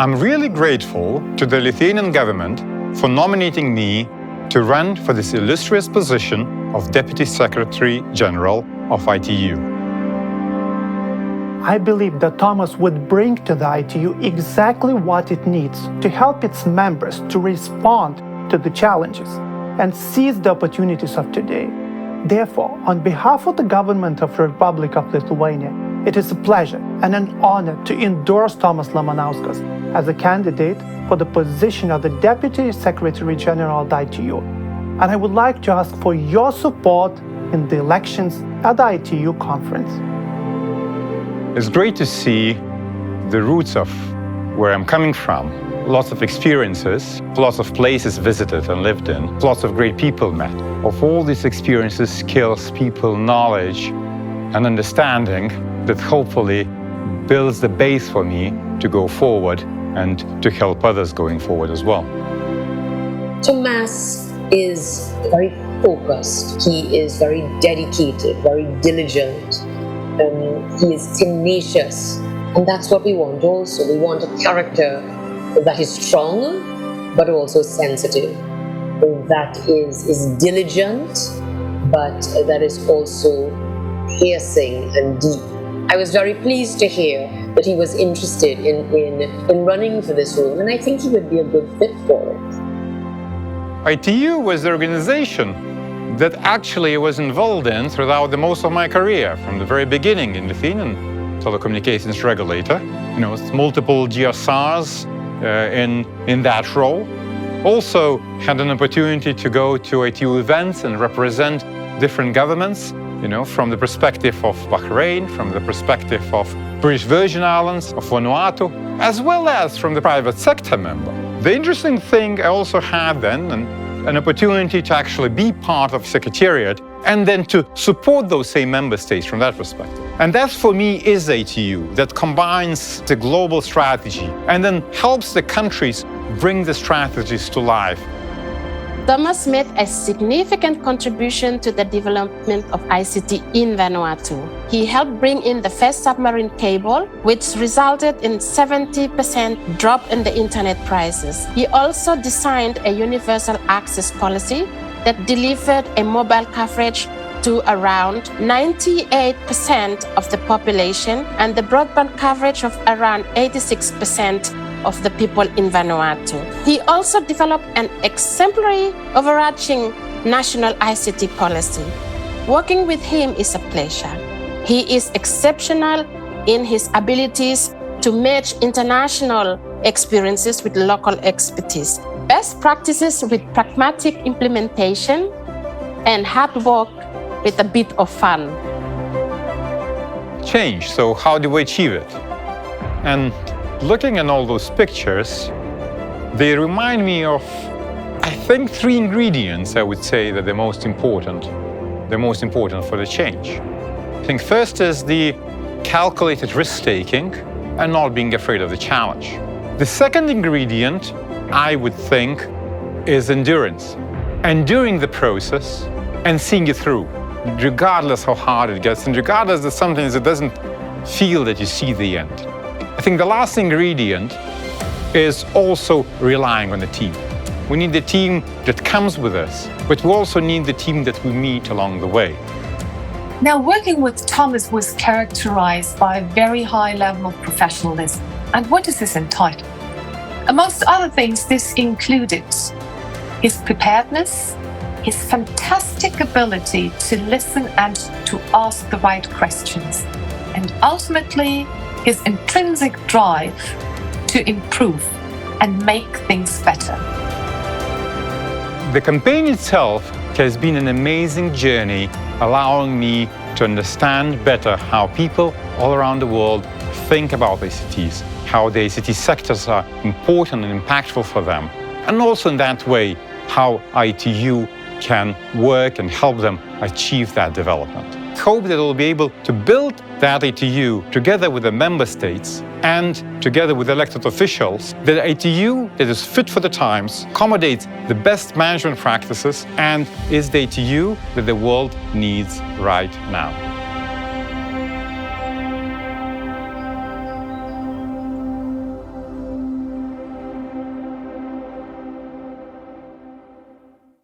I'm really grateful to the Lithuanian government for nominating me to run for this illustrious position of Deputy Secretary General of ITU. I believe that Tomas would bring to the ITU exactly what it needs to help its members to respond to the challenges and seize the opportunities of today. Therefore, on behalf of the government of the Republic of Lithuania, it is a pleasure and an honor to endorse Tomas Lamanauskas as a candidate for the position of the Deputy Secretary General of the ITU. And I would like to ask for your support in the elections at the ITU conference. It's great to see the roots of where I'm coming from. Lots of experiences, lots of places visited and lived in, lots of great people met. Of all these experiences, skills, people, knowledge, and understanding that hopefully builds the base for me to go forward and to help others going forward as well. Tomas is very focused. He is very dedicated, very diligent. He is tenacious, and that's what we want also. We want a character that is strong, but also sensitive, that is diligent, but that is also piercing and deep. I was very pleased to hear that he was interested in running for this role, and I think he would be a good fit for it. ITU was the organization that actually I was involved in throughout the most of my career, from the very beginning in Lithuanian telecommunications regulator. Multiple GSRs in that role. Also had an opportunity to go to ITU events and represent different governments, from the perspective of Bahrain, from the perspective of British Virgin Islands, of Vanuatu, as well as from the private sector member. The interesting thing I also had then, an opportunity to actually be part of Secretariat and then to support those same member states from that perspective. And that for me is ITU, that combines the global strategy and then helps the countries bring the strategies to life. Tomas made a significant contribution to the development of ICT in Vanuatu. He helped bring in the first submarine cable, which resulted in 70% drop in the internet prices. He also designed a universal access policy that delivered a mobile coverage to around 98% of the population and the broadband coverage of around 86% of the people in Vanuatu. He also developed an exemplary overarching national ICT policy. Working with him is a pleasure. He is exceptional in his abilities to match international experiences with local expertise, best practices with pragmatic implementation, and hard work with a bit of fun. Change, so how do we achieve it? And looking at all those pictures, they remind me of, I think, 3 ingredients I would say that they're most important for the change. I think first is the calculated risk-taking and not being afraid of the challenge. The second ingredient, I would think, is endurance. Enduring the process and seeing it through, regardless how hard it gets and regardless that sometimes it doesn't feel that you see the end. I think the last ingredient is also relying on the team. We need the team that comes with us, but we also need the team that we meet along the way. Now, working with Tomas was characterized by a very high level of professionalism. And what does this entitle? Amongst other things, this included his preparedness, his fantastic ability to listen and to ask the right questions, and ultimately, his intrinsic drive to improve and make things better. The campaign itself has been an amazing journey, allowing me to understand better how people all around the world think about ICTs, how the ICT sectors are important and impactful for them, and also in that way, how ITU can work and help them achieve that development. I hope that we'll be able to build that ITU together with the member states and together with elected officials, that ITU that is fit for the times, accommodates the best management practices, and is the ITU that the world needs right now.